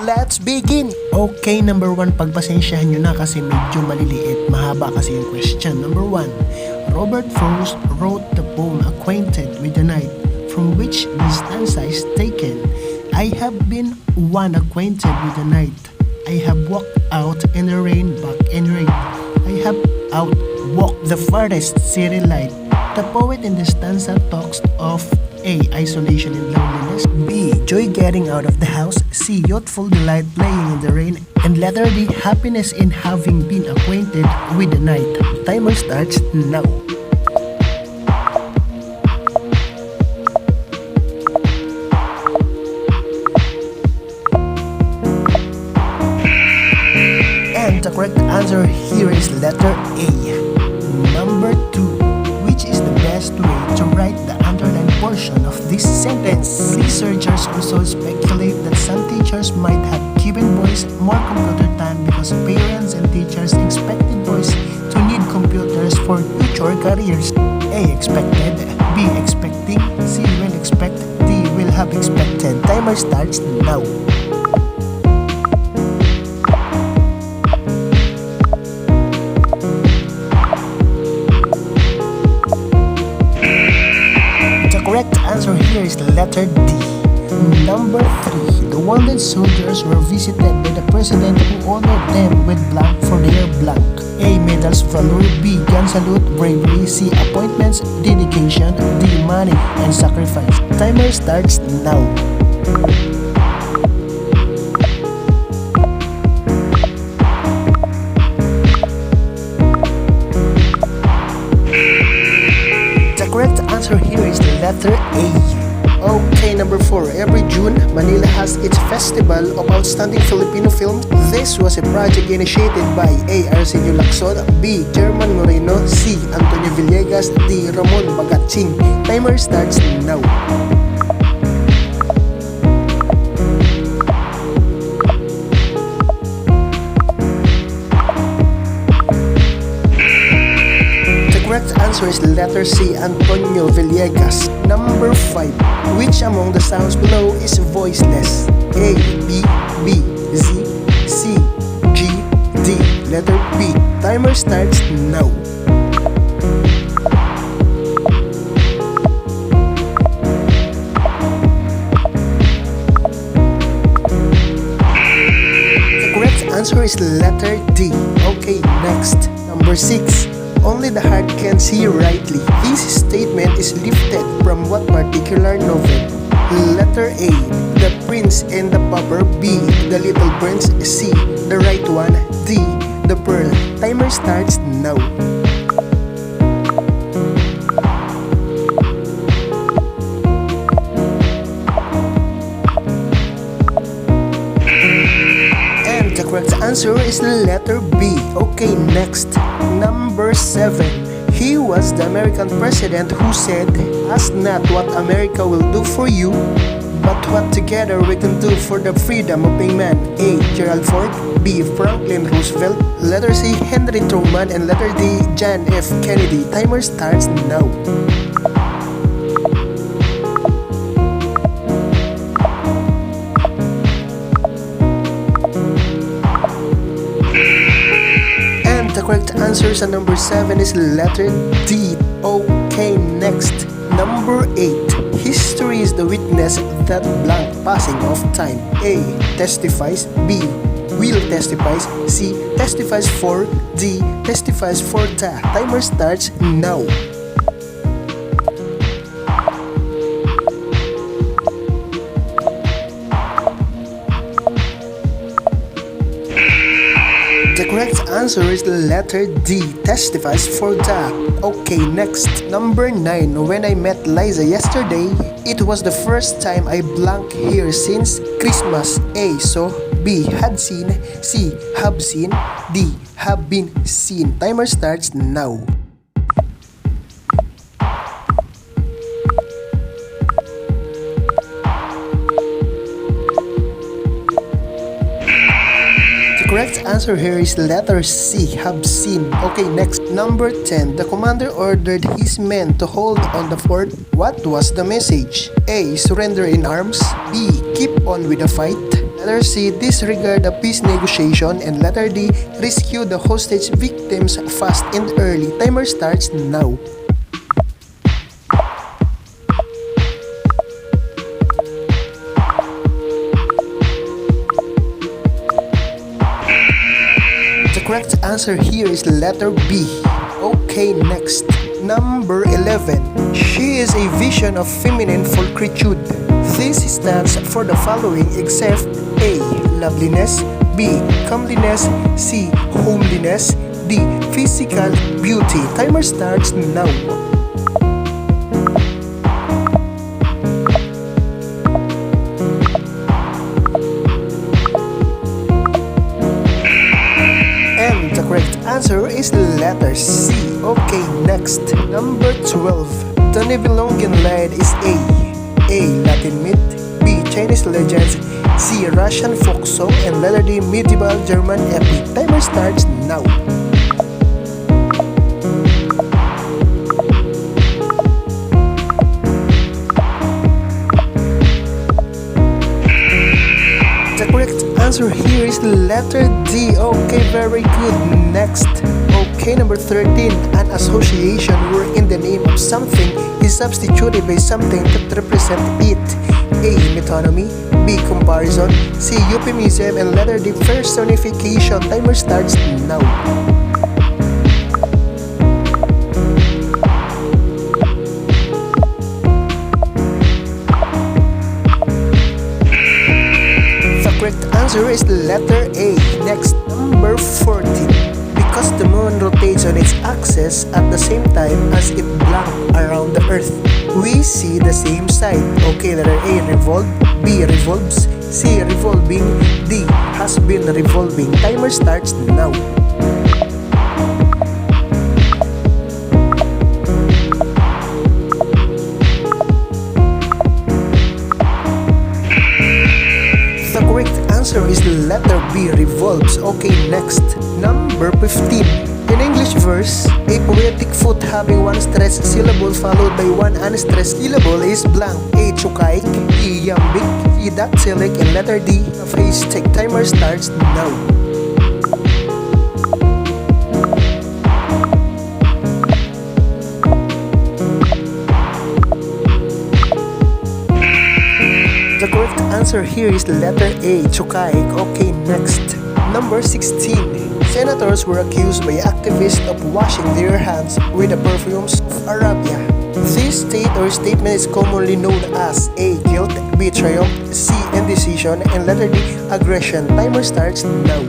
let's begin! Okay, number 1, pagpasensyahan nyo na kasi medyo maliliit. Mahaba kasi yung question. Number 1, Robert Frost wrote the poem Acquainted with the Night, from which the stanza is taken. I have been one acquainted with the night. I have walked out in the rain, back in rain. I have outwalked the farthest city light. The poet in the stanza talks of A. Isolation and loneliness. B. Joy getting out of the house. C. Youthful delight playing in the rain. And letter D. Happiness in having been acquainted with the night. Timer starts now. And the correct answer here is letter A. Number 2. Which is the best way to write the underlined portion of this sentence? Researchers also speculate that some teachers might have given boys more computer time because parents and teachers expected boys to need computers for future careers. A. Expected. B. Expecting. C. Will expect. D. Will have expected. Timer starts now. Correct answer here is letter D. Number 3. The wounded soldiers were visited by the president who honored them with blank for their blank. A. Medals of valor. B. Gun salute, bravery. C. Appointments, dedication. D. Money and sacrifice. Timer starts now. Correct answer here is the letter A. Okay, number 4. Every June, Manila has its Festival of Outstanding Filipino Films. This was a project initiated by A. Arsenio Lacson, B. German Moreno, C. Antonio Villegas, D. Ramon Bagatching. Timer starts now. Correct answer is letter C. Antonio Villegas. Number 5. Which among the sounds below is voiceless? A. B. B. Z. C. G. D. Letter B. Timer starts now. The correct answer is letter D. Okay, next. Number 6. Only the heart can see rightly. This statement is lifted from what particular novel? Letter A. The Prince and the Pauper. B. The Little Prince. C. The right one. D. The Pearl. Timer starts now. And the correct answer is letter B. Okay, next. Number 7. He was the American president who said, "Ask not what America will do for you, but what together we can do for the freedom of being man." A. Gerald Ford. B. Franklin Roosevelt. Letter C. Henry Truman. And letter D. John F. Kennedy. Timer starts now. The correct answer sa number 7 is letter D. Okay, next. Number 8. History is the witness that blank passing of time. A. Testifies. B. Will testifies. C. Testifies for. D. Testifies for the. Timer starts now. The correct answer is the letter D. Testifies for that. Okay, next. Number 9. When I met Liza yesterday, it was the first time I blank here since Christmas. A. So. B. Had seen. C. Have seen. D. Have been seen. Timer starts now. Correct answer here is letter C. Have seen. Okay, next. Number 10. The commander ordered his men to hold on the fort. What was the message? A. Surrender in arms. B. Keep on with the fight. Letter C, disregard the peace negotiation. And letter D, rescue the hostage victims fast and early. Timer starts now. The correct answer here is letter B. Okay, next. Number 11. She is a vision of feminine fulcritude. This stands for the following except A. Loveliness, B. Comeliness, C. Homeliness, D. Physical beauty. Timer starts now. And the correct answer is letter C. Okay, next. Number 12. The Nibelungen Lied is A. Latin myth, B. Chinese legends, C. Russian folk song, and letter D. medieval German epic. Timer starts now. The correct answer here is letter D. Okay, very good. Next. Okay, number 13. An association where in the name of something is substituted by something that represent it. A. Metonymy, B. Comparison, C. Euphemism, and letter D. personification. Timer starts now. The correct answer is letter A. Next, number 14. Because the moon rotates on its axis at the same time as it blanks around the earth, we see the same side. Okay, letter A, revolve, B, revolves, C, revolving, D, has been revolving. Timer starts now. The correct answer is letter B, revolves. Okay, next. Number 15. In English verse, a poetic foot having one stressed syllable followed by one unstressed syllable is blank. A. Chukaik, E. Yambik, E. Dactylic, and letter D. A phrase take. Timer starts now. The correct answer here is letter A, Chukaik. Okay, next. Number 16. Senators were accused by activists of washing their hands with the perfumes of Arabia. This state or statement is commonly known as A. Guilt, B. Triumph, C. Indecision, and letter D. Aggression. Timer starts now.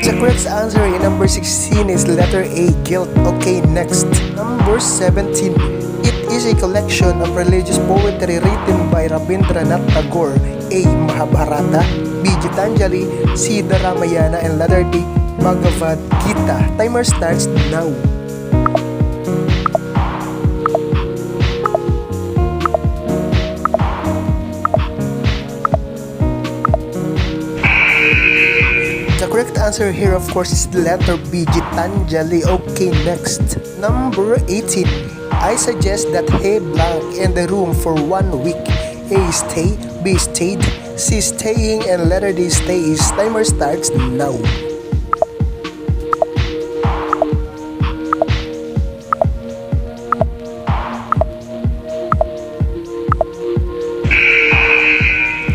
The correct answer in number 16 is letter A, guilt. Okay, next. Number 17. It is a collection of religious poetry written by Rabindranath Tagore. A. Mahabharata, B. Gitanjali, C. The Ramayana, and letter D. Bhagavad Gita. Timer starts now. The correct answer here, of course, is the letter B, Gitanjali. Okay, next. Number 18. I suggest that he blank in the room for 1 week. A. Stay, B. Stayed, C. Staying, and letter D. Stays. Timer starts now.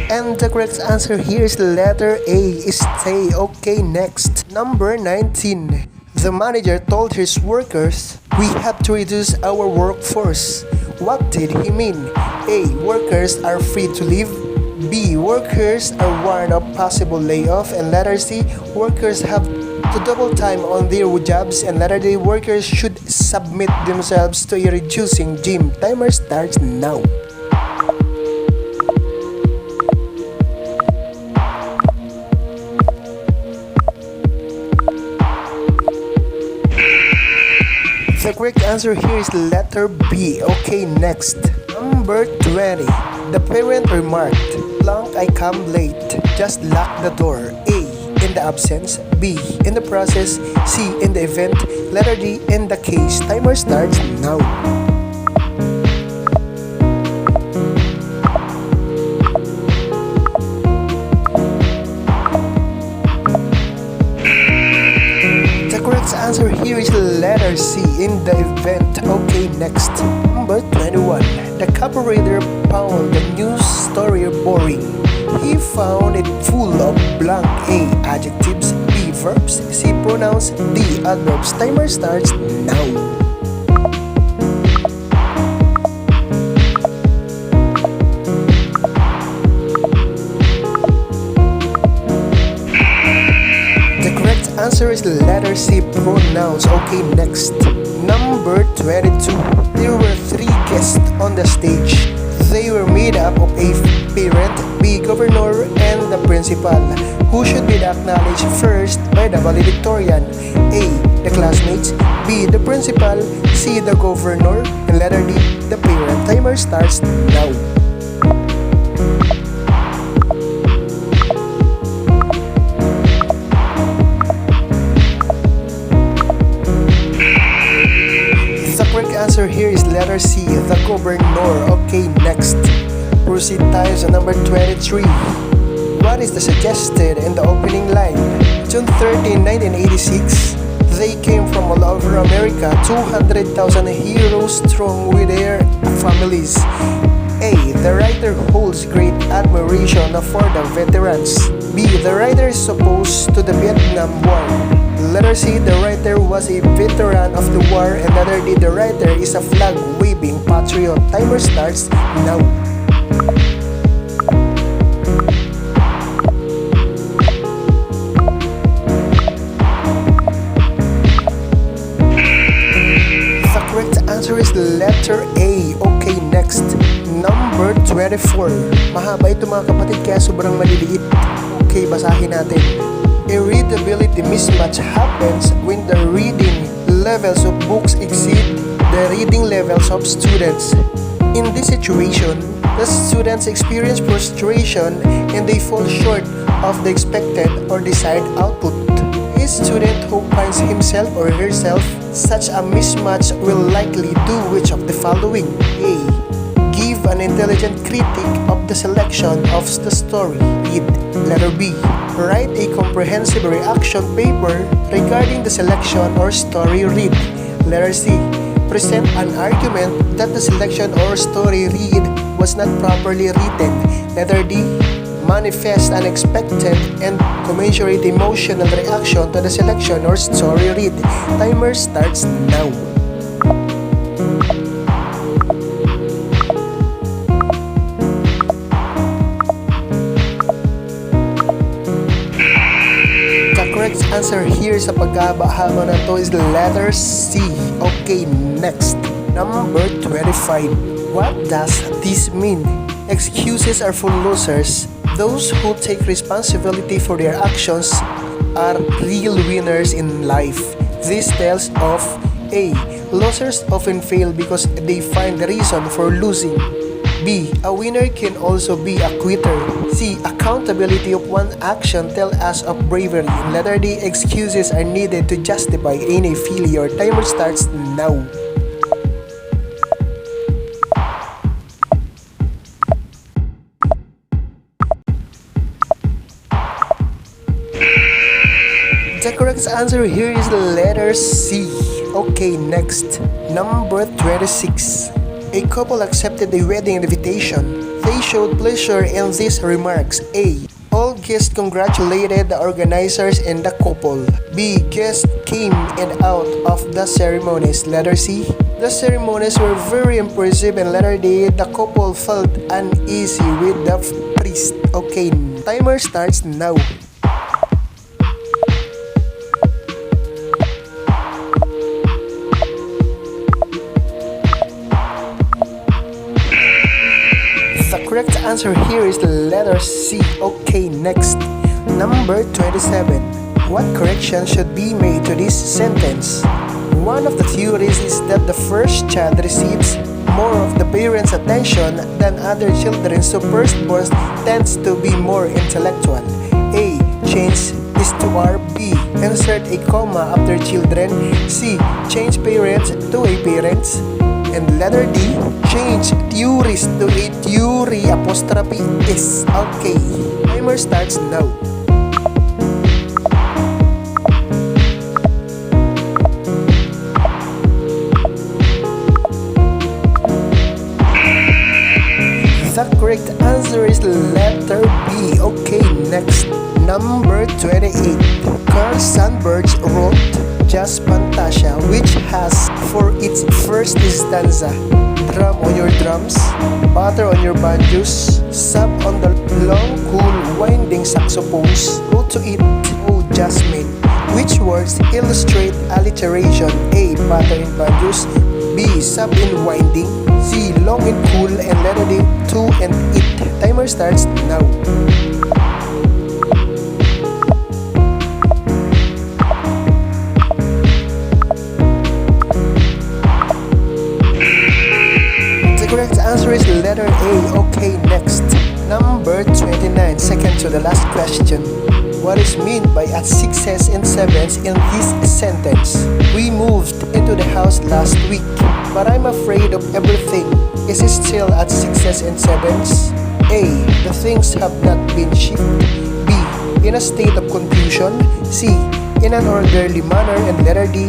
And the correct answer here is letter A, stay. Okay, next. Number 19. The manager told his workers, "We have to reduce our workforce." What did he mean? A. Workers are free to leave. B. Workers are warned of possible layoff. And letter C. Workers have to double time on their jobs. And letter D. Workers should submit themselves to a reducing gym. Timer starts now. The correct answer here is letter B. Okay, next. Number 20. The parent remarked, "Blank, I come late. Just lock the door." A. in the absence, B, in the process, C, in the event, letter D, in the case. Timer starts now. The correct answer here is letter C, in the event. Okay, next. Number 21. The copywriter found the news story boring. He found it full of blank. A, adjectives, B, verbs, C, pronouns, D, adverbs. Timer starts now. Answer is letter C, pronouns. Okay, next. Number 22. There were 3 guests on the stage. They were made up of a parent, B, governor, and the principal, who should be acknowledged first by the valedictorian. A, the classmates, B, the principal, C, the governor, and letter D, the parent. Timer starts now. Answer here is letter C, the governor. Okay, next. Proceed tayo sa number 23. What is the suggested in the opening line? June 13, 1986, they came from all over America, 200,000 heroes strong with their families. A, the writer holds great admiration for the veterans. B, the writer is opposed to the Vietnam War. Letter C, the writer was a veteran of the war, and letter D, the writer is a flag-waving patriot. Timer starts now. The correct answer is letter A. Okay, next. Number 24. Mahaba ito mga kapatid kaya sobrang maliliit. Okay, basahin natin. A readability mismatch happens when the reading levels of books exceed the reading levels of students. In this situation, the students experience frustration and they fall short of the expected or desired output. A student who finds himself or herself such a mismatch will likely do which of the following? A, give an intelligent critique of the selection of the story. Read. Letter B, write a comprehensive reaction paper regarding the selection or story read. Letter C, present an argument that the selection or story read was not properly written. Letter D, manifest an expected and commensurate emotional reaction to the selection or story read. Timer starts now. Answer here sa paghaba-haba na to is letter C. Okay, next. Number 25. What does this mean? Excuses are for losers. Those who take responsibility for their actions are real winners in life. This tells of A, losers often fail because they find the reason for losing. B, a winner can also be a quitter. C, accountability of one action tells us of bravery. Letter D, excuses are needed to justify any failure. Timer starts now. The correct answer here is letter C. Okay, next. Number 26. A couple accepted the wedding invitation. They showed pleasure in these remarks. A, all guests congratulated the organizers and the couple. B, guests came in and out of the ceremonies. Letter C, the ceremonies were very impressive. And letter D, the couple felt uneasy with the priest. Okay, timer starts now. The correct answer here is the letter C. Okay, next. Number 27. What correction should be made to this sentence? One of the theories is that the first child receives more of the parents' attention than other children, so firstborn tends to be more intellectual. A, change is to R. B. Insert a comma after children. C. Change parents to a parents. And letter D. Change theories to a theory apostrophe is. Okay. Timer starts now. The correct answer is letter B. Okay, next. Number 28. Carl Sandburg wrote Jazz Fantasia, which has for its first stanza, drum on your drums, butter on your banjos, sub on the long, cool, winding saxophones. Go to it, oh Jasmine. Which words illustrate alliteration? A. Butter in banjos. B. Sub in winding. C. Long and cool. And letter D. 2 and it. Timer starts now. The correct answer is letter A. Okay, next. Number 29. Second to the last question. What is meant by at sixes and sevens in this sentence? We moved into the house last week, but I'm afraid of everything. Is it still at sixes and sevens? A. The things have not been shifted. B. In a state of confusion. C. In an orderly manner. And letter D.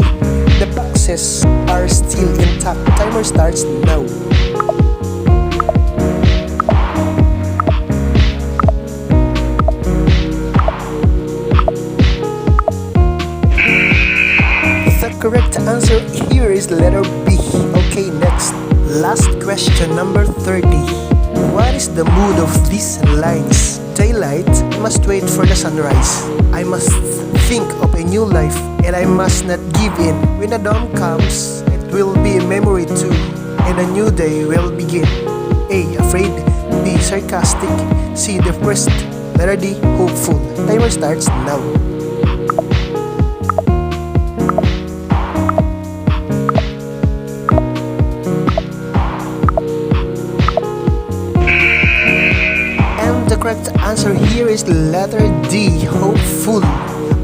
The boxes are still intact. Timer starts now. Correct answer here is letter B. Okay, next. Last question, number 30. What is the mood of these lines? Daylight, I must wait for the sunrise. I must think of a new life, and I must not give in. When the dawn comes, it will be a memory too, and a new day will begin. A. Afraid. B. Sarcastic. C. Depressed. Letter D. Hopeful. Timer starts now. The correct answer here is letter D, hopeful.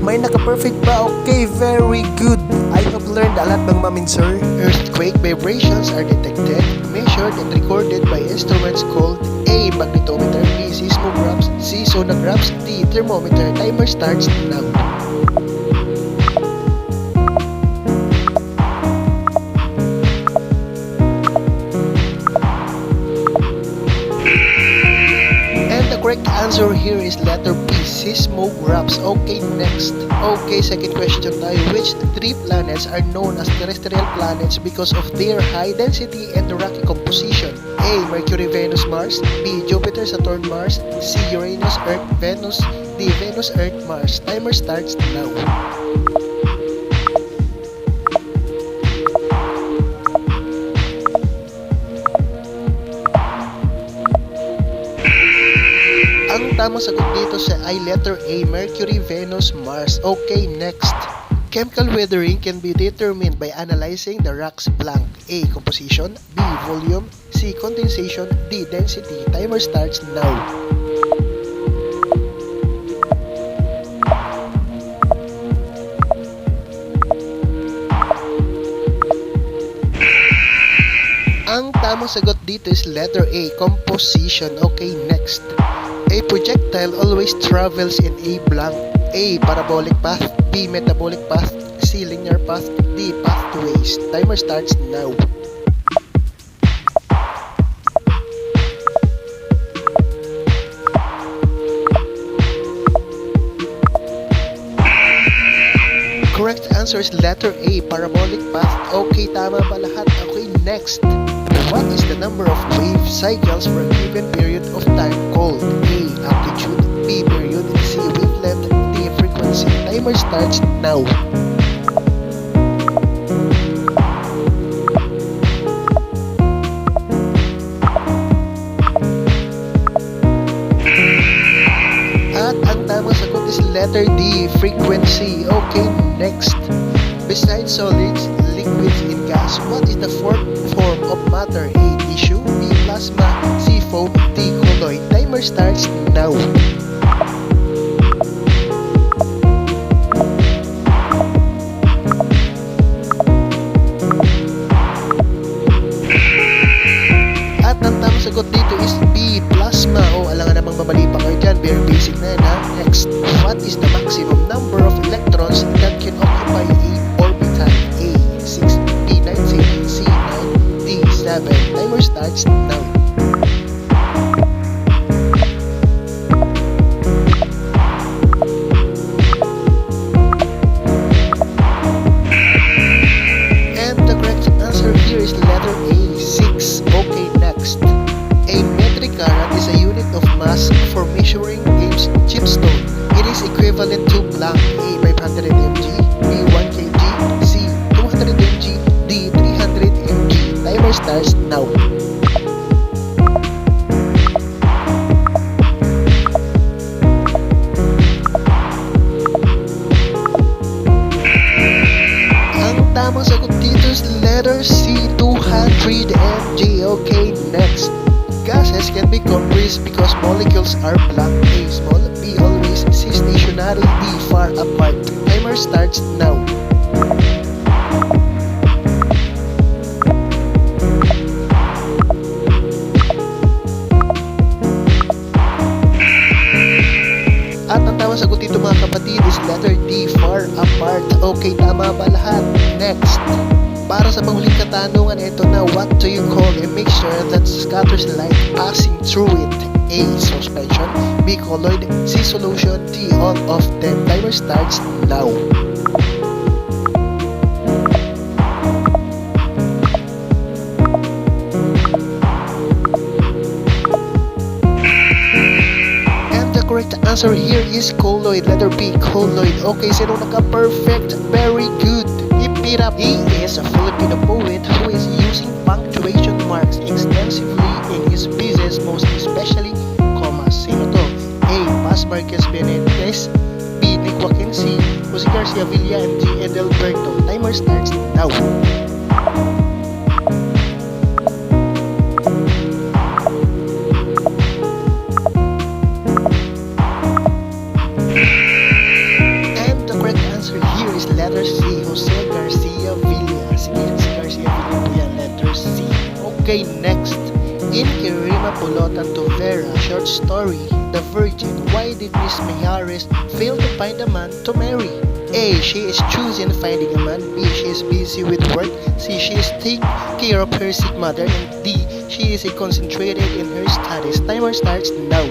May naka-perfect ba? Okay, very good. I have learned a lot, bang mamin sir. Earthquake vibrations are detected, measured and recorded by instruments called A. Magnetometer, B. Seismographs, C. Sonographs, D. Thermometer. Timer starts now. Correct answer here is letter B, seismographs. Okay, next. Okay, second question tayo. Which three planets are known as terrestrial planets because of their high density and rocky composition? A. Mercury, Venus, Mars. B. Jupiter, Saturn, Mars. C. Uranus, Earth, Venus. D. Venus, Earth, Mars. Timer starts now. Ang tamang sagot dito sa ay letter A, Mercury, Venus, Mars. Okay, next. Chemical weathering can be determined by analyzing the rock's blank. A. Composition. B. Volume. C. Condensation. D. Density. Timer starts now. Ang tamang sagot dito is letter A, composition. Okay, next. A projectile always travels in a blank. A. Parabolic path. B. Metabolic path. C. Linear path. D. Pathways. Timer starts now. Correct answer is letter A, parabolic path. Okay, tama ba lahat? Okay, next. What is the number of wave cycles for a given period of time called? A. Amplitude. B. Period. C. Wavelength. D. Frequency. Timer starts now. At ang tamang sagot is letter D. Frequency. Okay, next. Besides solids, liquids, and gas, what is the fourth form of matter? A. Tissue. B. Plasma. C. Foam. D. Colloid. Timer starts now. tamang sagot dito is B, plasma. O, alangan namang mamali pa kayo dyan. Very basic na yan, ha? Next, what is the maximum number of electrons that can occupy a orbital? A, 6, B, 9, C, 9, D, 7. Timer starts now. For measuring James chipstone, it is equivalent to blank. A, 500 mg, B, 1 kg, C, 200 mg, D, 300 mg. Timer starts now. Ang tamang sagot dito is letter C, 200 mg. Okay, next. Gases can be compressed because molecules are black. A, small, B, always, C, stationary, D, far apart. Timer starts now. At ang tamang sagot dito mga kapatid is letter D, far apart. Okay, tama ba lahat? Next. Para sa panghuling katanungan, ito na, what do you call a mixture that scatters light passing through it? A, suspension, B, colloid, C, solution, D, all of them. Timer starts now. And the correct answer here is colloid, letter B, colloid. Okay, sino naka-perfect? Very good. Keep it up. He is a Filipino poet who is using punctuation marks extensively in his pieces, most especially commas. Sino to? A, Paz Marquez Benitez, B, Nick Joaquin, C, Jose Garcia Villa, and D, Edelberto. Timer starts now. And the correct answer here is letter C, Jose Garcia Villa. Sige, si Garcia Villa po yan, letter C. Okay, next. In Kirima Pulutan to Vera, short story, The Virgin, why did Miss Mijares fail to find a man to marry? A, she is choosing finding a man. B, she is busy with work. C, she is taking care of her sick mother. And D, she is concentrated in her studies. Timer starts now.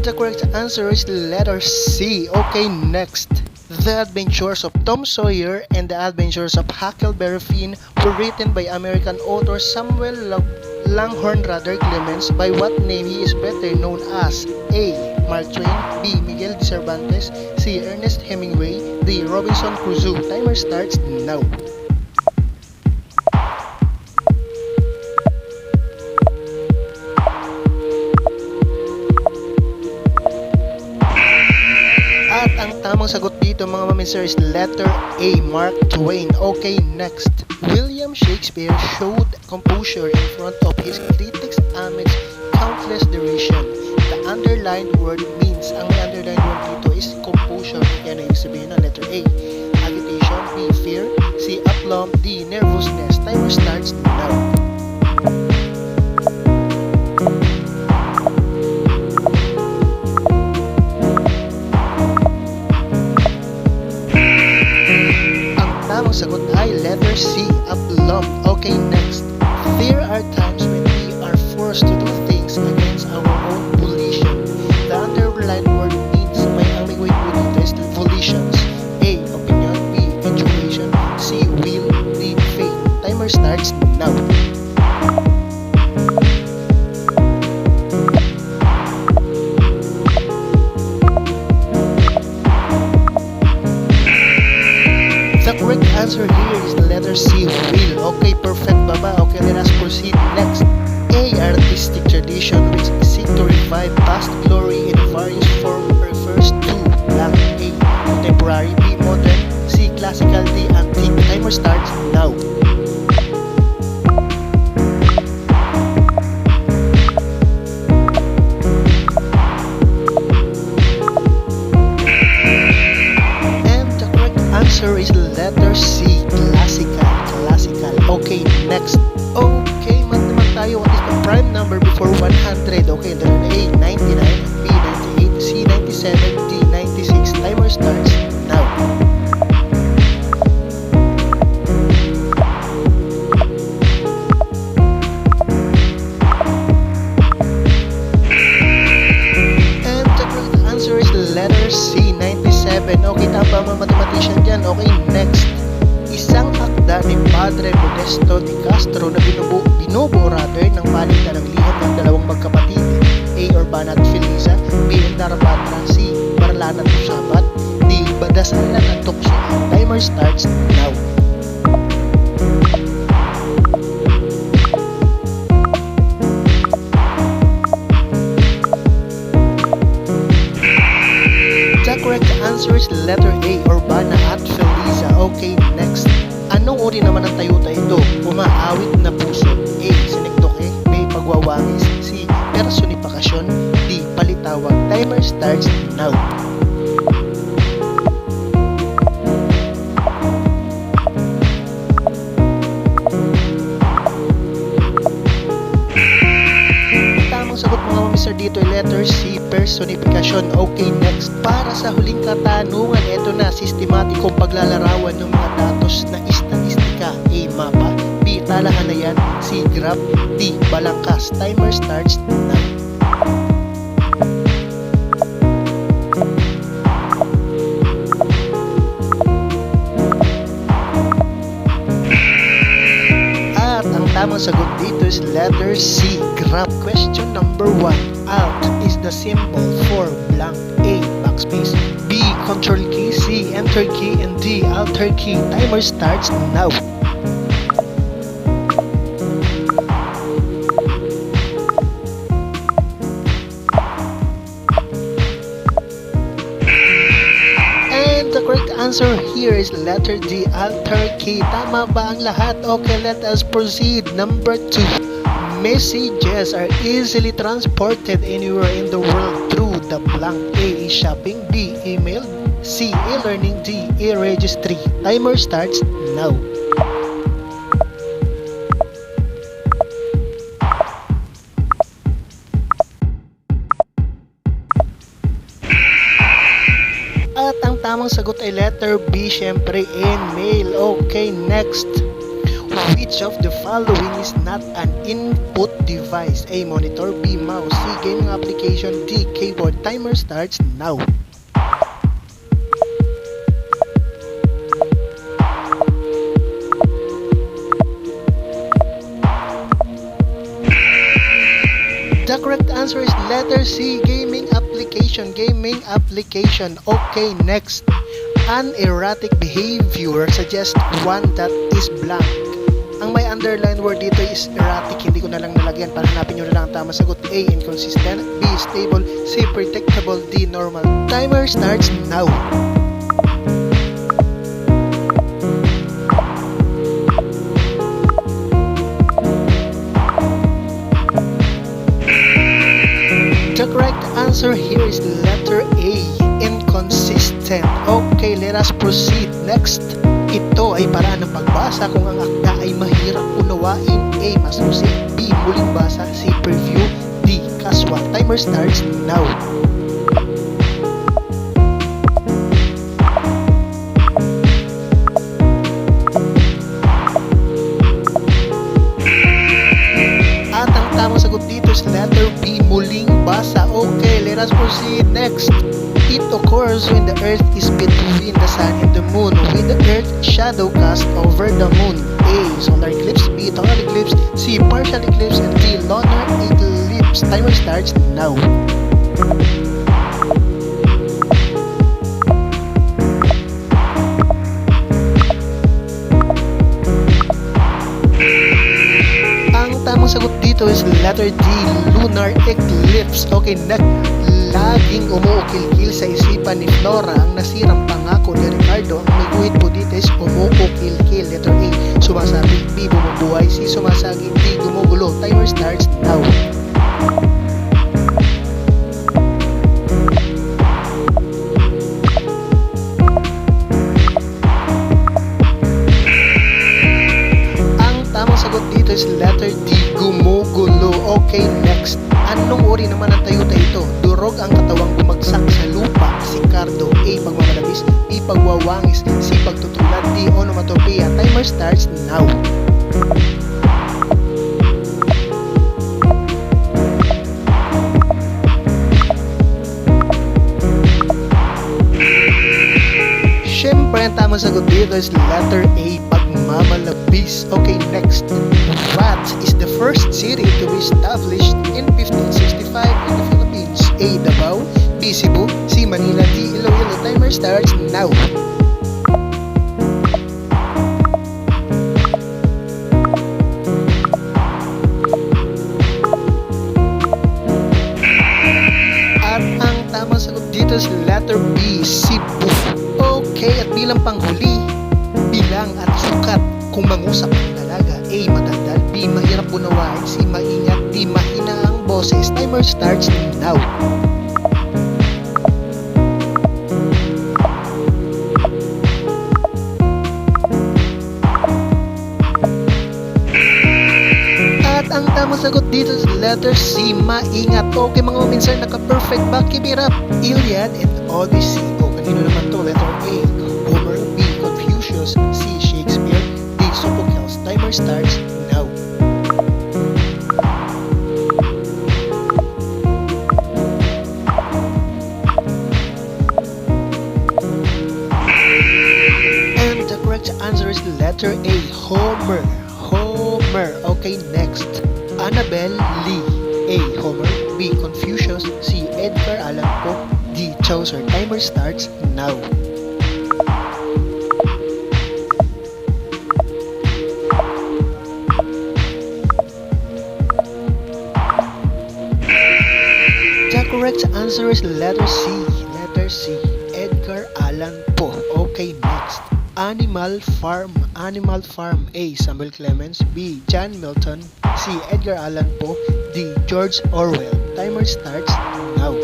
The correct answer is letter C. Okay, next. The Adventures of Tom Sawyer and The Adventures of Huckleberry Finn were written by American author Samuel Langhorne Rather Clemens. By what name he is better known as? A, Mark Twain, B, Miguel de Cervantes, C, Ernest Hemingway, D, Robinson Crusoe. Timer starts now. Tamang sagot dito mga maminsir is letter A, Mark Twain. Okay, next. William Shakespeare showed composure in front of his critics amidst countless derision. The underlined word means, ang may underlined word dito is composure. Yan ang sabihin ng letter A. Agitation, B, fear, C, aplomb, D, nervousness. Timer starts now. Sagot ay letter C, aplomb. Okay, next. There are times when we are forced to do things against our own volition. The underlined word means may aming way dito is volitions. A, opinion, B, intuition, C, will, D, faith. Timer starts now. The correct answer here is the letter C, will. Okay, perfect baba. Okay, let us proceed next. A, artistic tradition which seek to revive past glory in various form refers to blank. A, contemporary, B, modern, C, classical, D, antique. Timer starts now. answer is letter C, classical, classical. Okay, next. Okay, mat naman tayo. What is the prime number before 100? Okay, letter A, 99, B, 98, C, 97, D, 96. Timer starts now. And the correct answer is letter C, 97. Okay, tama mga mathematician dyan. Okay, next. Isang akda ni Padre Modesto de Castro na binubuo rather ng palitan ng liham ng dalawang magkapatid, A. Urbana at Felisa, B. Darapatra, C. Barlan at Usabat, D. Dasalan at Tukso. Timer starts now. The correct answer is letter A, Urbana at Felisa. Okay, next. Anong uri naman ng tayuta ito? Umaawit na puso. A. Sinekdoke. B. Pagwawangis. C. Personipakasyon. D. Palitawag. Timer starts now. Tamang sagot mga mamister dito ay letter C, personifikasyon. Okay, next. Para sa huling katanungan, ito na, sistematikong paglalarawan ng mga datos na istatistika. A. Mapa. B. Talahanayan. C. Graph. D. Balangkas. Timer starts now. At ang tamang sagot dito is letter C, graph. Question number 1. Alt is the symbol for blank. A. Backspace. B. Control key. C. Enter key. And D. Alter key. Timer starts now. And the correct answer here is letter D, alter key. Tama ba ang lahat? Okay, let us proceed. Number 2. Messages are easily transported anywhere in the world through the blank. A. Shopping. B. Email. C. E-learning. D. E-registry. Timer starts now. At ang tamang sagot ay letter B, syempre email. Okay, next. Which of the following is not an input device? A. Monitor. B. Mouse. C. Gaming application. D. Keyboard. Timer starts now. The correct answer is letter C, gaming application. Gaming application. Okay, next. An erratic behavior suggests one that is blank. Ang may underline word dito is erratic. Hindi ko na lang nalagyan para hanapin nyo na lang ang tamang sagot. A. Inconsistent. B. Stable. C. Predictable. D. Normal. Timer starts now. The correct answer here is letter A, inconsistent. Okay, let us proceed. Next. Ito ay paraan ng pagbasa kung ang akda ay mahirap unawain. A. Masusi. B. Muling basa. C. Preview. D. Casual. Timer starts now. At ang tamang sagot dito is letter B, muling basa. Okay, let us proceed. Next. It occurs when the Earth is between the Sun and the Moon, with the Earth shadow cast over the Moon. A. Solar eclipse. B. Total eclipse. C. Partial eclipse. And D. Lunar eclipse. Timer starts now. Ang tamang sagot dito is letter D, lunar eclipse. Okay, next. Laging umuukil-kil sa isipan ni Flora ang nasirang pangako ni Ricardo. Ang may guhit po dito is umuukil-kil. Letter A, sumasabi. B. Bumubuhay. C. Sumasagi. D. Gumugulo. Timer starts now. Okay, next. Anong uri naman ng tayuta ito? Durog ang katawang bumagsak sa lupa. Si Cardo. A. Pagmamalabis. B. Pagwawangis. C. Pagtutulad. D. Onomatopoeia. Timer starts now. Siyempre, ang tamang sagot dito is letter A, pagmamalabis. Okay, next. What is the first city to be established in 1565 in the Philippines? A. Davao. B. Cebu. C. Manila. D. Iloilo. Timer starts now. At ang tamang sagot dito is letter B, Cebu. Okay, at bilang panghuli, bilang at sukat kung mangusap ang dalaga. A. Madaldal. B. Mahirap unawain. C. Maingat. D. Mahina ang boses. Timer starts now. At ang tamang sagot dito is letter C, maingat. Okay mga uminsan, naka-perfect ba? Keep it up. Iliad and Odyssey. O kanino naman to? Letter A, Homer. B. Confucius. C. Shakespeare. D. Sophocles. Timer starts now. And the correct answer is letter A, Homer. Homer. Okay, next. Annabel Lee. A. Homer. B. Confucius. C. Edgar Allan Poe. D. Chaucer. Timer starts now. The correct answer is letter C. Letter C. Edgar Allan Poe. Okay, next. Animal Farm. Animal Farm. A. Samuel Clemens. B. John Milton. C. Edgar Allan Poe. D. George Orwell. Timer starts now.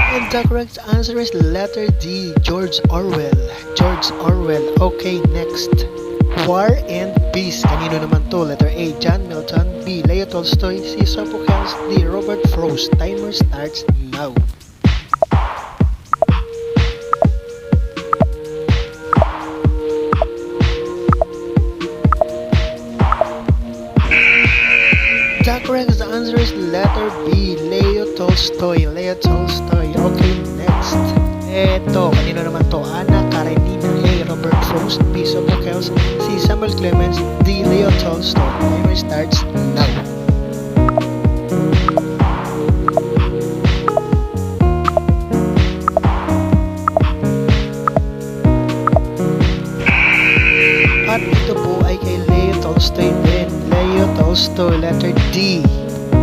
And the correct answer is letter D. George Orwell. George Orwell. Okay, next. War and Peace. Kanino naman to? Letter A, John Milton. B. Leo Tolstoy. C. Sophocles. D. Robert Frost. Timer starts now. The correct answer is letter B, Leo Tolstoy. Leo Tolstoy. Okay, next. Eto, kanino naman to? Anna Karenina. A. Robert Frost. B. Sophocles. C. Samuel Clemens. D. Leo Tolstoy. Timer starts now. At ito po ay kay Leo Tolstoy din. Leo Tolstoy. Letter D,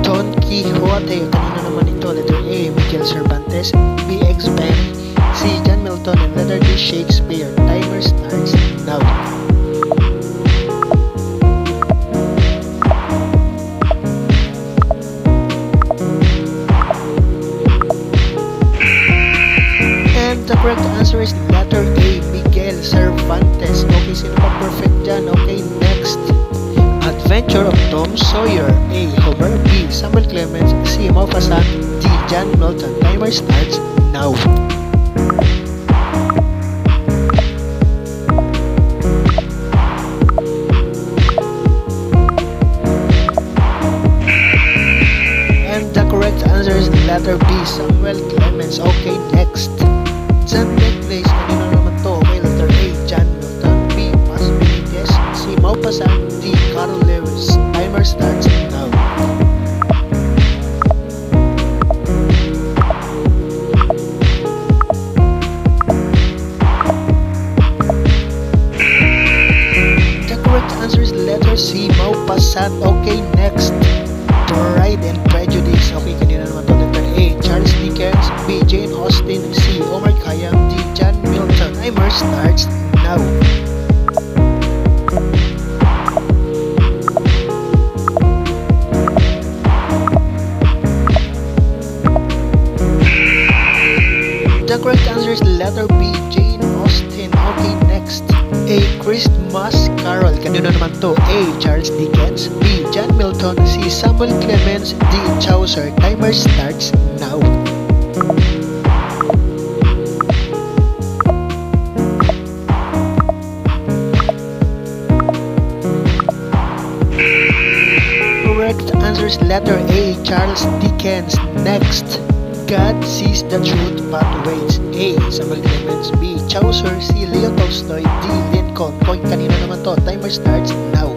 Don Quixote. Kanino naman ito? Letter A, Miguel Cervantes. B. Exupéry. C. John Milton. And letter D, Shakespeare. Timer starts now. And the correct answer is letter A, Miguel Cervantes. Okay, sino pa perfect dyan? Okay, next. Adventure of Tom Sawyer. A. Homer. B. Samuel Clemens. C. Maupassant. D. John Milton. Timer starts now. And the correct answer is letter B, Samuel Clemens. Okay, next. John Necklace. Kanino naman to? Okay, letter A, John Milton. B. Mas Benitez. C. Maupassant. D. Carl Lewis. Timer starts now. The correct answer is letter C, Maupassant. Okay, next. Pride and Prejudice. Okay, kanina naman to? Letter A, Charles Dickens. B. Jane Austen. C. Omar Khayyam. D. John Milton. Timer starts now. The correct answer Dasal. Kanino naman to? A. Charles Dickens, B. John Milton, C. Samuel Clemens, D. Chaucer. Timer starts now. Correct answer is letter A. Charles Dickens. Next. God sees the truth but waits. A. Samuel Clemens, B. Chaucer, C. Leo Tolstoy, D. Lincoln. Koy, kanino naman to? Timer starts now.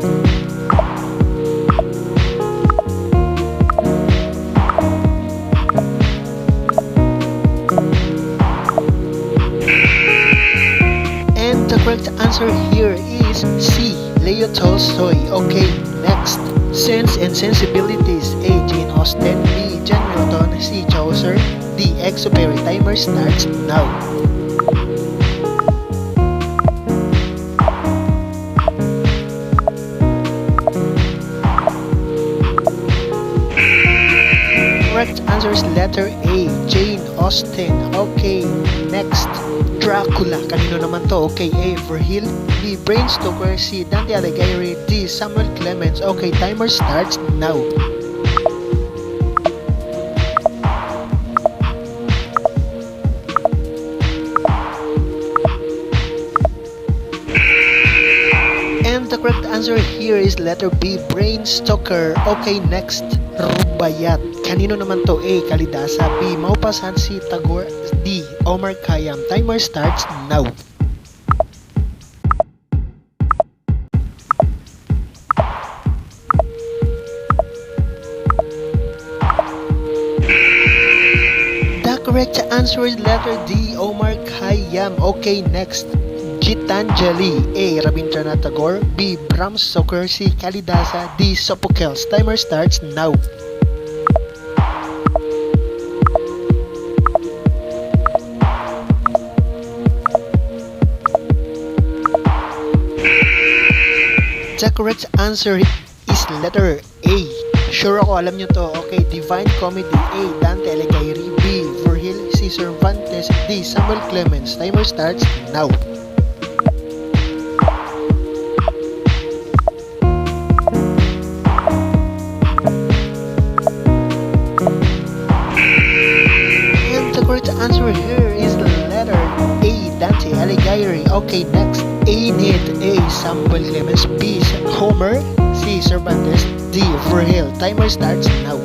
And the correct answer here is C. Leo Tolstoy. Okay, next. Sense and Sensibilities. A. Jane Austen, B. John Milton, C. Chaucer, D. Exupery. Timer starts now. Correct answer is letter A. Jane Austen. Okay, next. Dracula. Kanino naman to? Okay, A. Vergil, B. Bram Stoker, C. Dante Alighieri, D. Samuel Clemens. Okay, timer starts now. And the correct answer here is letter B. Bram Stoker. Okay, next. Rubayat. Kanino naman to? A. Kalidasa, B. Maupassant, C. Tagore, D. Omar Khayyam. Timer starts now. The correct answer is letter D. Omar Khayyam. Okay, next. Gitanjali. A. Rabindranath Tagore, B. Bram Stoker, C. Kalidasa, D. Sophocles. Timer starts now. The correct answer is letter A. Sure ako, alam nyo to. Okay, Divine Comedy. A. Dante Alighieri, B. Vergil, C. Cervantes, D. Samuel Clemens. Timer starts now. And the correct answer here is the letter A. Dante Alighieri. Okay, next. Aeneid. A. Samuel Clemens, B. Homer, C. Cervantes, D. Vergil. Timer starts now.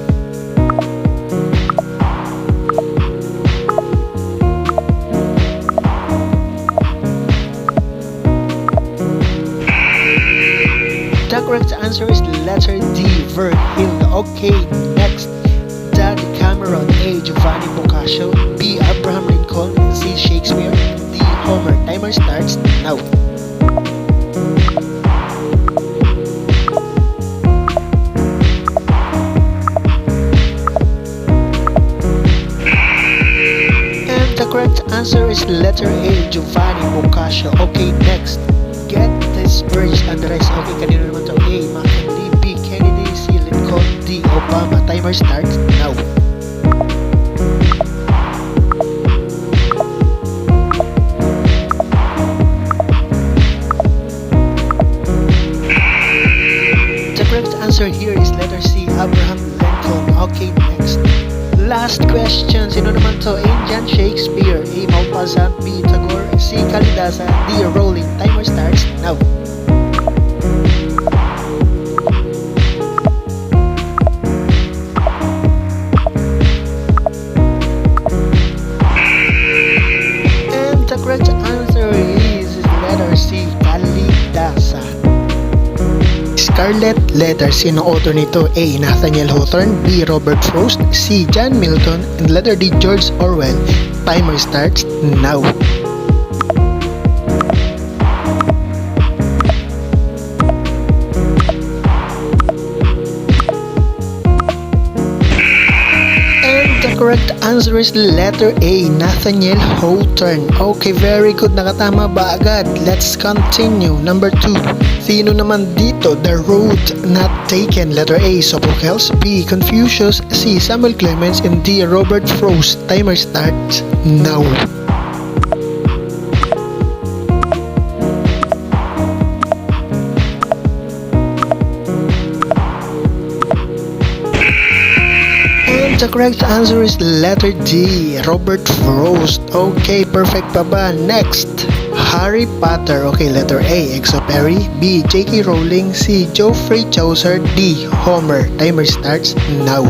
The correct answer is letter D. Vergil. Okay, next. David Cameron. A. Giovanni Boccaccio, B. Abraham Lincoln, C. Shakespeare, D. Homer. Timer starts now. The correct answer is letter A. Giovanni Boccaccio. Okay, next. Get this bridge and the rest. Okay, kanino naman to? A. McKinley, B. Kennedy, C. Lincoln, D. Obama. Timer starts now. The correct answer here is letter C. Abraham Lincoln. Okay, next. Last question. Sino naman to? A. John Shakespeare, A. Maupassant, B. Tagore, C. Kalidasa, D. Rowling. Timer starts now. And the correct answer is letter C. Kalidasa. Scarlet Letter. Sino author nito? A. Nathaniel Hawthorne, B. Robert Frost, C. John Milton, and letter D. George Orwell. Timer starts now. Correct answer is letter A. Nathaniel Hawthorne. Okay, very good. Nakatama ba agad? Let's continue. Number 2. Sino naman dito? The Road Not Taken. Letter A. Sophocles, B. Confucius, C. Samuel Clemens, and D. Robert Frost. Timer starts now. the correct answer is letter D, Robert Frost. Okay, perfect pa ba? Next, Harry Potter. Okay, letter A, Exupéry. B, J.K. Rowling. C, Geoffrey Chaucer. D, Homer. Timer starts now.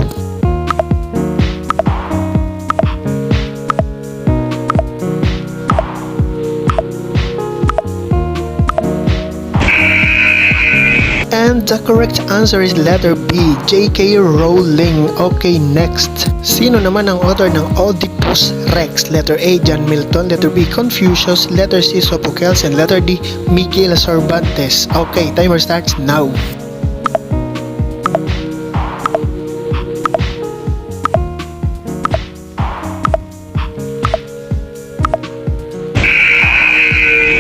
And the correct answer is letter B, J.K. Rowling. Okay, next. Sino naman ang author ng Oedipus Rex? Letter A, John Milton. Letter B, Confucius. Letter C, Sophocles. And letter D, Miguel Cervantes. Okay, timer starts now.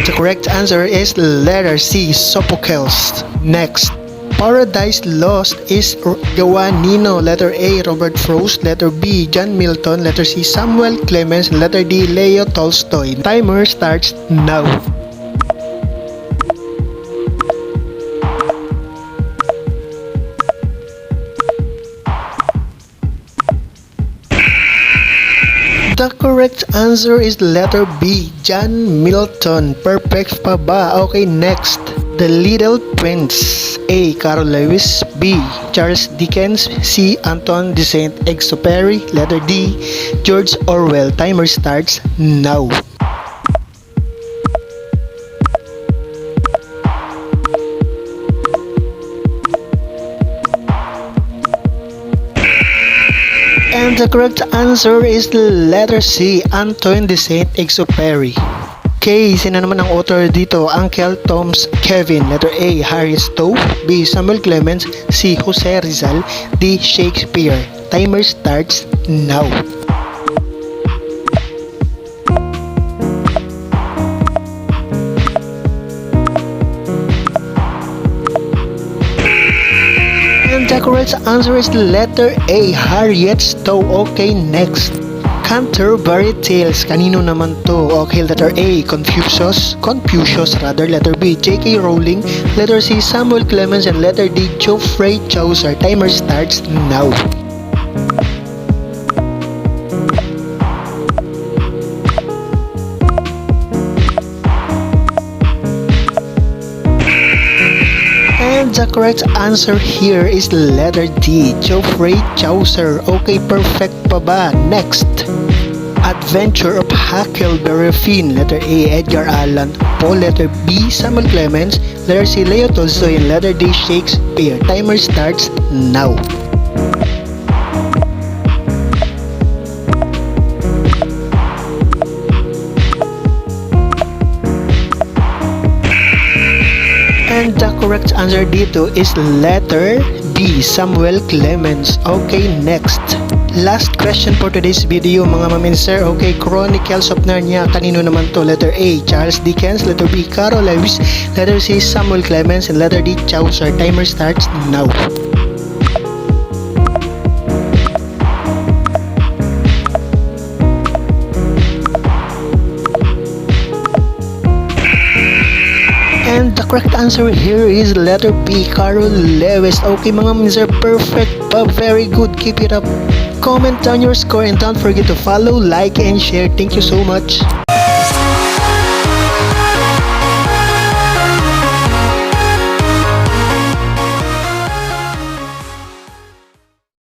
The correct answer is letter C, Sophocles. Next, Paradise Lost is gawa nino? Letter A, Robert Frost. Letter B, John Milton. Letter C, Samuel Clemens. Letter D, Leo Tolstoy. Timer starts now. The correct answer is letter B, John Milton. Perfect pa ba? Okay, next. The Little Prince. A, Carol Lewis. B, Charles Dickens. C, Antoine de Saint-Exupéry. Letter D, George Orwell. Timer starts now. And the correct answer is letter C, Antoine de Saint-Exupéry. Okay, sino naman ang author dito? Uncle Tom's Kevin. Letter A, Harry Stowe. B, Samuel Clemens. C, Jose Rizal. D, Shakespeare. Timer starts now. And the correct answer is letter A, Harriet Stowe. Okay, next. Canterbury Tales. Kanino naman to? Okay, letter A, Confucius. Letter B, J.K. Rowling. Letter C, Samuel Clemens. And letter D, Geoffrey Chaucer. Timer starts now. And the correct answer here is letter D, Geoffrey Chaucer. Okay, perfect pa ba? Next, Adventure of Huckleberry Finn. Letter A, Edgar Allan Poe. Letter B, Samuel Clemens. Letter C, Leo Tolstoy. And letter D, Shakespeare. Timer starts now. And the correct answer dito is letter B, Samuel Clemens. Okay, next. Last question for today's video mga maminser. Okay, Chronicles of Narnia. Kanino naman to? Letter A, Charles Dickens. Letter B, Carol Lewis. Letter C, Samuel Clemens. And letter D, Chaucer. Timer starts now. And the correct answer here is letter B, Carol Lewis. Okay mga minser, perfect pa, very good, keep it up. Comment down your score and don't forget to follow, like, and share. Thank you so much.